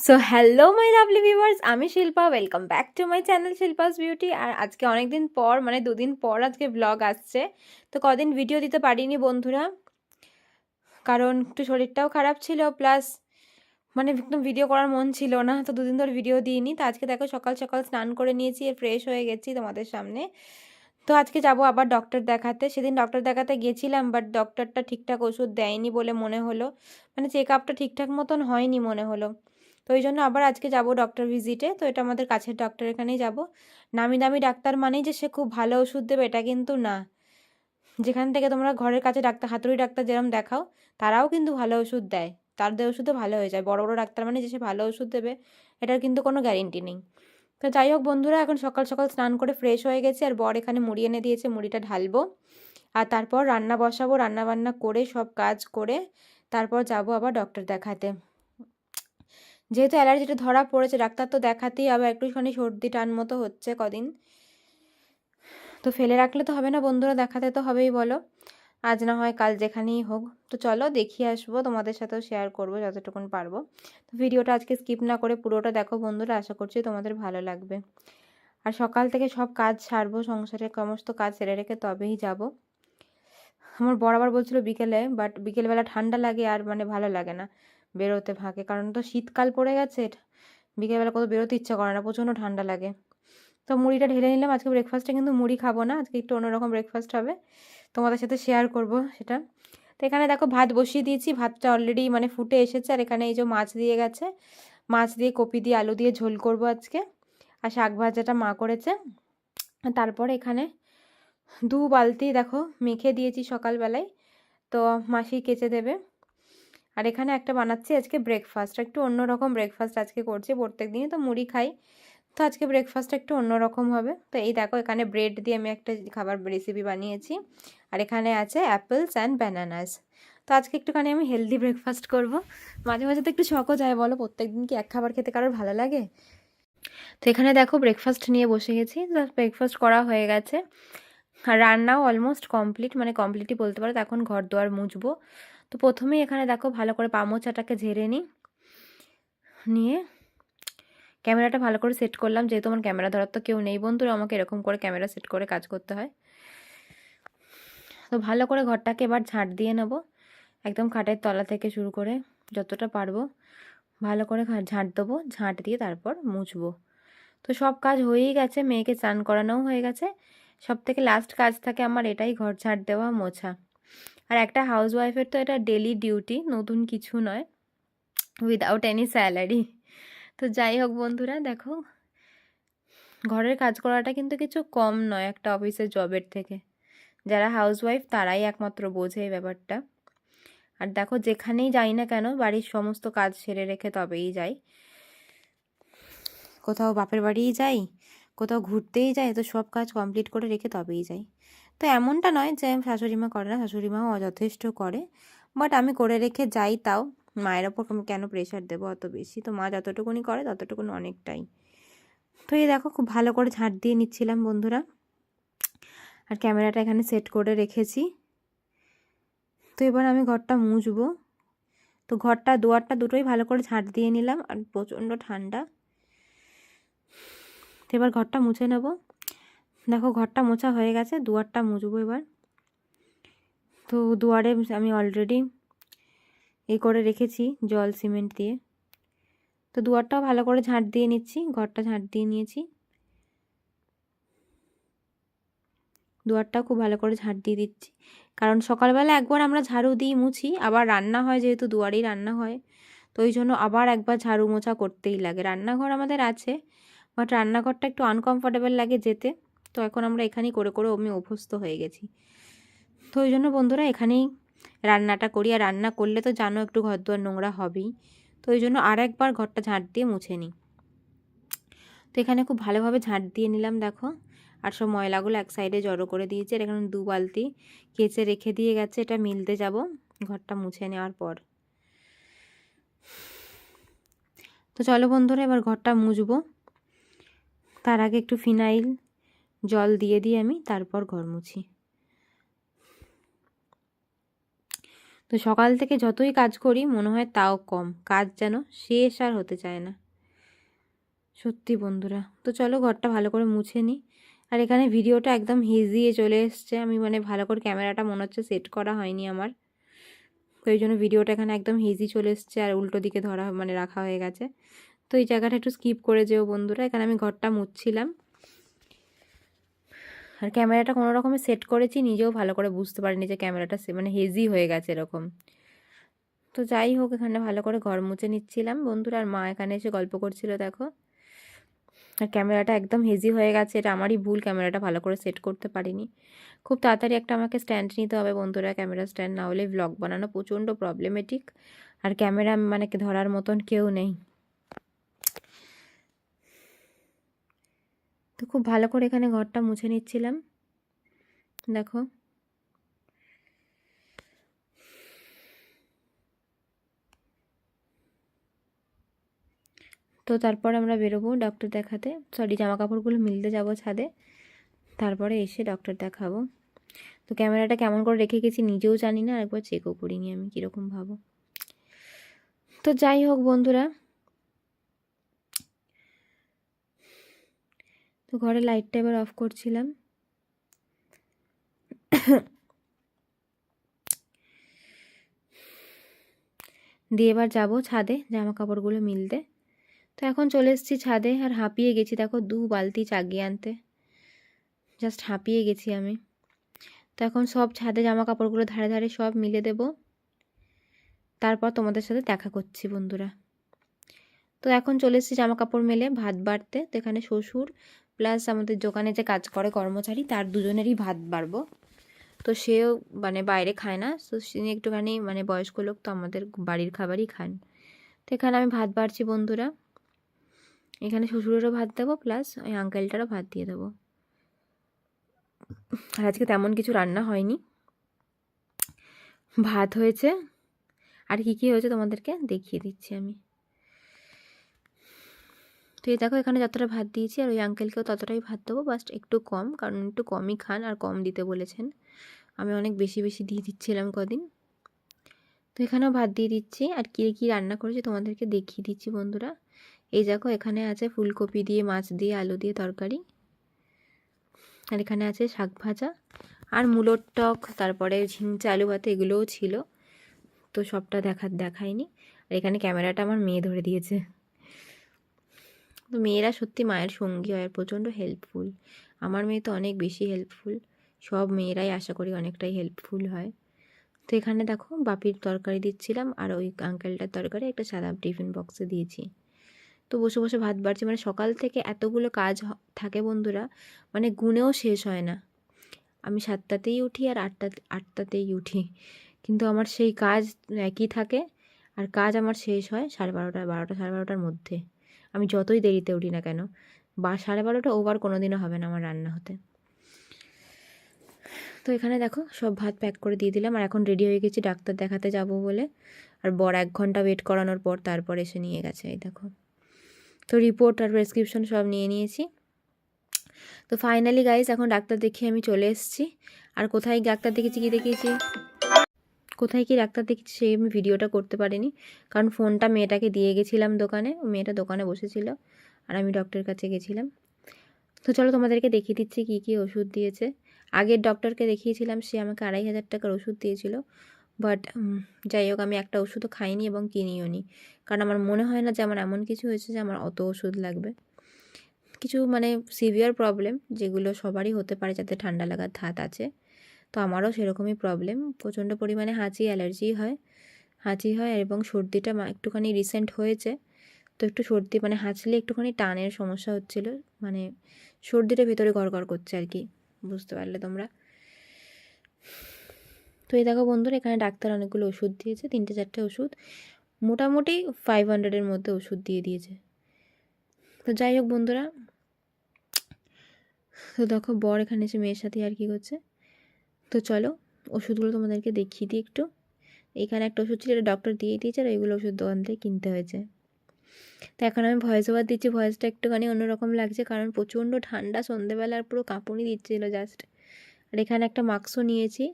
So hello my lovely viewers, আমি Shilpa. Welcome back to my channel Shilpa's beauty. আর আজকে অনেকদিন পর, মানে দুদিন পর আজকে ব্লগ আসছে। তো কদিন ভিডিও দিতে পারিনি বন্ধুরা, কারণ একটু শরীরটাও খারাপ ছিল, প্লাস মানে একদম ভিডিও করার মন ছিল না। তো দুদিন ধরে ভিডিও দিইনি। তো আজকে দেখো সকাল সকাল স্নান করে নিয়েছি আর ফ্রেশ হয়ে গেছি তোমাদের সামনে। তো আজকে যাব আবার ডক্টর দেখাতে। সেদিন ডক্টর দেখাতে গেছিলাম, বাট ডক্টরটা ঠিকঠাক ওষুধ দেয়নি বলে মনে হলো, মানে চেক আপটা ঠিকঠাক মতন হয়নি মনে হলো। তো ওই জন্য আবার আজকে যাব ডক্টর ভিজিটে। তো এটা আমাদের কাছের ডক্টর, এখানেই যাব। নামি দামি ডাক্তার মানেই যে সে খুব ভালো ওষুধ দেবে এটা কিন্তু না। যেখান থেকে তোমরা ঘরের কাছে ডাক্তার, হাতুড়ি ডাক্তার যেরকম দেখাও, তারাও কিন্তু ভালো ওষুধ দেয়। তাদের ওষুধও ভালো হয়ে যায়। বড় বড় ডাক্তার মানে যে সে ভালো ওষুধ দেবে এটার কিন্তু কোনো গ্যারেন্টি নেই। তো যাই হোক বন্ধুরা, এখন সকাল সকাল স্নান করে ফ্রেশ হয়ে গেছে। আর বর এখানে মুড়ি এনে দিয়েছে, মুড়িটা ঢালবো। আর তারপর রান্না বসাবো, রান্না বান্না করে সব কাজ করে তারপর যাব আবার ডক্টর দেখাতে। যেহেতু অ্যালার্জিটা ধরা পড়েছে, ডাক্তার তো দেখাতেই হবে। একটুখানি সর্দি টান মতো হচ্ছে কদিন, তো ফেলে রাখলে তো হবে না বন্ধুরা, দেখাতে তো হবেই বলো। আজ না হয় কাল, যেখানেই হোক। তো চলো দেখিয়ে আসবো, তোমাদের সাথেও শেয়ার করবো যতটুকুন পারবো। তো ভিডিওটা আজকে স্কিপ না করে পুরোটা দেখো বন্ধুরা, আশা করছি তোমাদের ভালো লাগবে। আর সকাল থেকে সব কাজ সারবো, সংসারের সমস্ত কাজ সেরে রেখে তবেই যাব। আমার বর আবার বলছিল বিকেলে, বাট বিকেলবেলা ঠান্ডা লাগে আর মানে ভালো লাগে না বেরোতে ফাঁকে, কারণ তো শীতকাল পড়ে গেছে। বিকেলবেলা কত বেরোতে ইচ্ছা করে না, প্রচণ্ড ঠান্ডা লাগে। তো মুড়িটা ঢেলে নিলাম। আজকে ব্রেকফাস্টে কিন্তু মুড়ি খাবো না, আজকে একটু অন্যরকম ব্রেকফাস্ট হবে, তোমাদের সাথে শেয়ার করব সেটা। তো এখানে দেখো ভাত বসিয়ে দিয়েছি, ভাতটা অলরেডি মানে ফুটে এসেছে। আর এখানে এই যে মাছ দিয়ে গেছে, মাছ দিয়ে কপি দিয়ে আলু দিয়ে ঝোল করব আজকে। আর শাক ভাজাটা মা করেছে। তারপর এখানে দু বালতি দেখো মেখে দিয়েছি সকালবেলায়, তো মাসি কেচে দেবে। আর এখানে একটা বানাচ্ছি আজকে ব্রেকফাস্ট, একটু অন্যরকম ব্রেকফাস্ট আজকে করছি। প্রত্যেক দিনই তো মুড়ি খাই, তো আজকে ব্রেকফাস্টটা একটু অন্যরকম হবে। তো এই দেখো এখানে ব্রেড দিয়ে আমি একটা খাবার রেসিপি বানিয়েছি। আর এখানে আছে অ্যাপেলস অ্যান্ড ব্যানানাস। তো আজকে একটুখানি আমি হেলদি ব্রেকফাস্ট করব। মাঝে মাঝে তো একটু শখও যায় বলো, প্রত্যেক দিন কি এক খাবার খেতে কারোর ভালো লাগে? তো এখানে দেখো ব্রেকফাস্ট নিয়ে বসে গেছি, ব্রেকফাস্ট করা হয়ে গেছে। আর রান্নাও অলমোস্ট কমপ্লিট, মানে কমপ্লিটই বলতে পারো। তো এখন ঘর দুয়ার মুছবো। তো প্রথমেই এখানে দেখো ভালো করে পা মোছাটাকে ঝেড়ে নিয়ে ক্যামেরাটা ভালো করে সেট করলাম, যেহেতু আমার ক্যামেরা ধরার তো কেউ নেই বন্ধুরা, আমাকে এরকম করে ক্যামেরা সেট করে কাজ করতে হয়। তো ভালো করে ঘরটাকে এবার ঝাঁট দিয়ে নেব, একদম খাটের তলা থেকে শুরু করে যতটা পারবো ভালো করে ঝাঁট দেবো। ঝাঁট দিয়ে তারপর মুছবো। তো সব কাজ হয়েই গেছে, মেয়েকে স্নান করানোও হয়ে গেছে। সব থেকে লাস্ট কাজ থাকে আমার এটাই, ঘর ঝাঁট দেওয়া, মোছা। আর একটা হাউসওয়াইফের তো এটা ডেলি ডিউটি, নতুন কিছু নয়, উইদাউট এনি স্যালারি। তো যাই হোক বন্ধুরা, দেখো ঘরের কাজ করাটা কিন্তু কিছু কম নয় একটা অফিসের জবের থেকে। যারা হাউসওয়াইফ তারাই একমাত্র বোঝে এই ব্যাপারটা। আর দেখো যেখানেই যাই না কেন, বাড়ির সমস্ত কাজ সেরে রেখে তবেই যাই। কোথাও বাপের বাড়িই যাই, কোথাও ঘুরতেই যাই, তো সব কাজ কমপ্লিট করে রেখে তবেই যাই। তো এমনটা নয় যে শাশুড়ি মা করে না, শাশুড়ি মাও যথেষ্ট করে, বাট আমি করে রেখে যাই। তাও মায়ের ওপর আমি কেন প্রেশার দেবো অত বেশি? তো মা যতটুকুনি করে ততটুকুনি অনেকটাই। তো এই দেখো খুব ভালো করে ঝাঁট দিয়ে নিচ্ছিলাম বন্ধুরা। আর ক্যামেরাটা এখানে সেট করে রেখেছি। তো এবার আমি ঘরটা মুছবো। তো ঘরটা দুয়ারটা দুটোই ভালো করে ঝাঁট দিয়ে নিলাম। আর প্রচণ্ড ঠান্ডা, তো এবার ঘরটা মুছে নেব। দেখো ঘরটা মোছা হয়ে গেছে, দুয়ারটা মুছবো এবার। তো দুয়ারে আমি অলরেডি এই করে রেখেছি জল সিমেন্ট দিয়ে। তো দুয়ারটাও ভালো করে ঝাঁট দিয়ে নিচ্ছি, ঘরটা ঝাঁট দিয়ে নিয়েছি। দুয়ারটাও খুব ভালো করে ঝাঁট দিয়ে দিচ্ছি, কারণ সকালবেলা একবার আমরা ঝাড়ু দিই মুছি, আবার রান্না হয় যেহেতু দুয়ারেই রান্না হয়, তো ওই জন্য আবার একবার ঝাড়ু মোছা করতেই লাগে। রান্নাঘর আমাদের আছে, বাট রান্নাঘরটা একটু আনকমফোর্টেবল লাগে যেতে। তো এখন আমরা এখানেই করে করে আমি অভ্যস্ত হয়ে গেছি। তো ওই জন্য বন্ধুরা এখানেই রান্নাটা করি। আর রান্না করলে তো জানো একটু ঘর দুয়ার নোংরা হবেই, তো ওই জন্য আর একবার ঘরটা ঝাঁট দিয়ে মুছে নিই। তো এখানে খুব ভালোভাবে ঝাঁট দিয়ে নিলাম দেখো। আর সব ময়লাগুলো এক সাইডে জড়ো করে দিয়েছে। আর এখানে দু বালতি কেচে রেখে দিয়ে গেছে, এটা মিলতে যাব ঘরটা মুছে নেওয়ার পর। তো চলো বন্ধুরা এবার ঘরটা মুছবো। তার আগে একটু ফিনাইল জল দিয়ে আমি তারপর ঘর মুছি। তো তো সকাল থেকে যতই কাজ করি মনে হয় তাও কম, কাজ যেন শেষ আর হতে চায় না সত্যি বন্ধুরা। তো চলো ঘরটা ভালো করে মুছে নিই। আর এখানে ভিডিওটা একদম হেজিয়ে চলে এসছে, আমি মানে ভালো করে ক্যামেরাটা মনে হচ্ছে সেট করা হয়নি আমার, তো এই জন্য ভিডিওটা এখানে একদম হেজি চলে এসছে আর উল্টো দিকে ধরা মানে রাখা হয়ে গেছে। তো এই জায়গাটা একটু স্কিপ করে যেও বন্ধুরা। এখানে আমি ঘরটা মুছছিলাম আর ক্যামেরাটা কোনো রকমে সেট করেছি, নিজেও ভালো করে বুঝতে পারিনি যে ক্যামেরাটা মানে হেজি হয়ে গেছে এরকম। তো যাই হোক, এখানে ভালো করে ঘর মুছে নিচ্ছিলাম বন্ধুরা, আর মা এখানে এসে গল্প করছিল দেখো। আর ক্যামেরাটা একদম হেজি হয়ে গেছে, এটা আমারই ভুল, ক্যামেরাটা ভালো করে সেট করতে পারিনি। খুব তাড়াতাড়ি একটা আমাকে স্ট্যান্ড নিতে হবে বন্ধুরা, ক্যামেরা স্ট্যান্ড না হলে ভ্লগ বানানো প্রচণ্ড প্রবলেমেটিক। আর ক্যামেরা মানে ধরার মতন কেউ নেই। তো খুব ভালো করে এখানে ঘরটা মুছে নিচ্ছিলাম দেখো। তো তারপর আমরা বেরোবো ডক্টর দেখাতে, সরি জামা কাপড়গুলো মিলতে যাব ছাদে, তারপরে এসে ডক্টর দেখাবো। তো ক্যামেরাটা কেমন করে রেখে গেছি নিজেও জানি না, একবার চেকও করিনি আমি কীরকম ভাবো। তো যাই হোক বন্ধুরা, তো ঘরে লাইটটা এবার অফ করছিলাম। দিয়ে এবার যাবো ছাদে জামা কাপড়গুলো মিলতে। তো এখন চলে এসেছি ছাদে আর হাঁপিয়ে গেছি দেখো, 2 বালতি চাগিয়ে আনতে, জাস্ট হাঁপিয়ে গেছি আমি। তো এখন সব ছাদে জামা কাপড়গুলো ধারে ধারে সব মিলে দেব, তারপর তোমাদের সাথে দেখা করছি বন্ধুরা। তো এখন চলে এসেছি জামা কাপড় মেলে ভাত বাড়তে। তো এখানে শ্বশুর প্লাস আমাদের দোকানে যে কাজ করে কর্মচারী, তার দুজনেরই ভাত বাড়বো। তো সেও মানে বাইরে খায় না, তো তিনি একটুখানি মানে বয়স্ক লোক, তো আমাদের বাড়ির খাবারই খান। তো এখানে আমি ভাত বাড়ছি বন্ধুরা, এখানে শ্বশুরেরও ভাত দেবো প্লাস ওই আঙ্কেলটারও ভাত দিয়ে দেবো। আর আজকে তেমন কিছু রান্না হয়নি, ভাত হয়েছে। আর কী হয়েছে তোমাদেরকে দেখিয়ে দিচ্ছি আমি। তো এই দেখো এখানে যতটা ভাত দিয়েছি আর ওই আঙ্কেলকেও ততটাই ভাত দেবো, বাস একটু কম, কারণ একটু কমই খান আর কম দিতে বলেছেন। আমি অনেক বেশি বেশি দিয়ে দিচ্ছিলাম কদিন। তো এখানেও ভাত দিয়ে দিচ্ছি। আর কী রান্না করেছি তোমাদেরকে দেখিয়ে দিচ্ছি বন্ধুরা। এই দেখো এখানে আছে ফুলকপি দিয়ে মাছ দিয়ে আলু দিয়ে তরকারি, আর এখানে আছে শাক ভাজা আর মূলোর টক, তারপরে ঝিঙচা আলু ভাতে এগুলোও ছিল, তো সবটা দেখায়নি। আর এখানে ক্যামেরাটা আমার মেয়ে ধরে দিয়েছে। তো মেয়েরা সত্যি মায়ের সঙ্গী হয়, প্রচণ্ড হেল্পফুল। আমার মেয়ে তো অনেক বেশি হেল্পফুল, সব মেয়েরাই আশা করি অনেকটাই হেল্পফুল হয়। তো এখানে দেখো বাপির তরকারি দিচ্ছিলাম আর ওই আঙ্কেলটার তরকারি একটা সাদা টিফিন বক্সে দিয়েছি। তো বসে বসে ভাত বাড়ছি, মানে সকাল থেকে এতগুলো কাজ থাকে বন্ধুরা, মানে গুনেও শেষ হয় না। আমি 7টাতেই উঠি আর 8টাতেই উঠি, কিন্তু আমার সেই কাজ একই থাকে। আর কাজ আমার শেষ হয় 12:30 সাড়ে 12টার মধ্যে, আমি যতই দেরিতে উঠি না কেন। 12:30 ওভার কোনো দিনও হবে না আমার রান্না হতে। তো এখানে দেখো সব ভাত প্যাক করে দিয়ে দিলাম, আর এখন রেডি হয়ে গেছি ডাক্তার দেখাতে যাব বলে। আর বর 1 ঘন্টা ওয়েট করানোর পর তারপর এসে নিয়ে গেছে, এই দেখো। তো রিপোর্ট আর প্রেসক্রিপশন সব নিয়ে নিয়েছি। তো ফাইনালি গাইস এখন ডাক্তার দেখিয়ে আমি চলে এসেছি। আর কোথায় ডাক্তার দেখিয়েছি কোথায় কি ডাক্তার দেখিয়েছি সেই আমি ভিডিওটা করতে পারিনি, কারণ ফোনটা মেয়েটাকে দিয়ে গেছিলাম দোকানে, মেয়েটা দোকানে বসেছিল আর আমি ডক্টরের কাছে গেছিলাম। তো চলো তোমাদেরকে দেখিয়ে দিচ্ছি কী ওষুধ দিয়েছে। আগের ডক্টরকে দেখিয়েছিলাম, সে আমাকে 2,500 টাকার ওষুধ দিয়েছিল, বাট যাই হোক আমি একটা ওষুধও খাইনি এবং কিনিও নি, কারণ আমার মনে হয় না যে আমার এমন কিছু হয়েছে যে আমার অত ওষুধ লাগবে। কিছু মানে সিভিয়ার প্রবলেম যেগুলো সবারই হতে পারে, যাতে ঠান্ডা লাগার ধাত আছে, তো আমারও সেরকমই প্রবলেম, প্রচণ্ড পরিমাণে হাঁচি হয় এবং সর্দিটা একটুখানি রিসেন্ট হয়েছে। তো একটু সর্দি মানে হাঁচলে একটুখানি টানের সমস্যা হচ্ছিল, মানে সর্দিটা ভেতরে গড়গড় করছে আর কি, বুঝতে পারলে তোমরা। তো এই দেখো বন্ধুরা এখানে ডাক্তার অনেকগুলো ওষুধ দিয়েছে, 3-4টে ওষুধ, মোটামুটি 500-এর মধ্যে ওষুধ দিয়ে দিয়েছে। তো যাই হোক বন্ধুরা, তো দেখো বর এখানে এসে মেয়ের সাথে আর কি করছে। তো চলো ওষুধগুলো তোমাদেরকে দেখিয়ে দিই একটু। এখানে একটা ওষুধ ছিল, এটা ডক্টর দিয়ে দিয়েছে আর ওইগুলো ওষুধ দোকান থেকে কিনতে হয়েছে। তো এখন আমি ভয়েস ওভার দিচ্ছি, ভয়েসটা একটুখানি অন্যরকম লাগছে, কারণ প্রচণ্ড ঠান্ডা, সন্ধেবেলা আর পুরো কাঁপুনি দিচ্ছিলো জাস্ট। আর এখানে একটা মাস্কও নিয়েছি,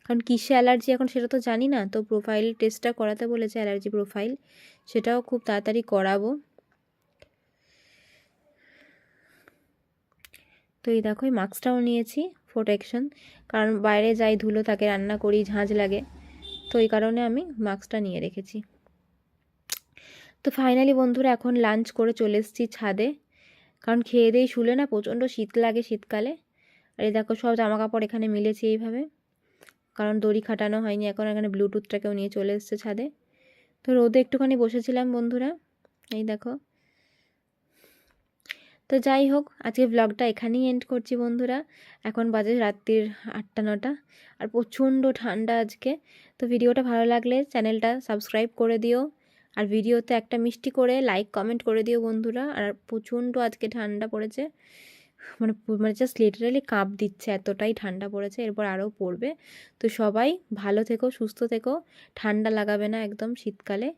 কারণ কিসে অ্যালার্জি এখন সেটা তো জানি না, তো প্রোফাইল টেস্টটা করাতে বলেছে, অ্যালার্জি প্রোফাইল, সেটাও খুব তাড়াতাড়ি করাবো। তো এই দেখো এই মাস্কটাও নিয়েছি প্রোটেকশন, কারণ বাইরে যাই ধুলো থাকে, রান্না করি, ঝাঁঝ লাগে, তো এই কারণে আমি মাস্কটা নিয়ে রেখেছি। তো ফাইনালি বন্ধুরা এখন লাঞ্চ করে চলে এসেছি ছাদে, কারণ খেয়ে দিয়ে শুলে না প্রচণ্ড শীত লাগে শীতকালে। আর এই দেখো সব জামা কাপড় এখানে মিলেছি এইভাবে, কারণ দড়ি খাটানো হয়নি এখন, এখানে ব্লুটুথটাকেও নিয়ে চলে এসেছে ছাদে। তো রোদে একটুখানি বসেছিলাম বন্ধুরা, এই দেখো। তো যাই হোক, আজকে ব্লগটা এখানেই এন্ড করছি বন্ধুরা। এখন বাজে রাত্রির 8টা-9টা, আর প্রচণ্ড ঠান্ডা আজকে। তো ভিডিওটা ভালো লাগলে চ্যানেলটা সাবস্ক্রাইব করে দিও, আর ভিডিওতে একটা মিষ্টি করে লাইক কমেন্ট করে দিও বন্ধুরা। আর প্রচণ্ড আজকে ঠান্ডা পড়েছে, মানে মানে জাস্ট লিটারালি কাঁপ দিচ্ছে, এতটাই ঠান্ডা পড়েছে, এরপর আরও পড়বে। তো সবাই ভালো থেকো, সুস্থ থেকো, ঠান্ডা লাগাবে না একদম শীতকালে।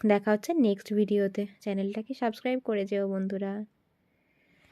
দেখা হচ্ছে নেক্সট ভিডিওতে, চ্যানেলটাকে সাবস্ক্রাইব করে যেও বন্ধুরা।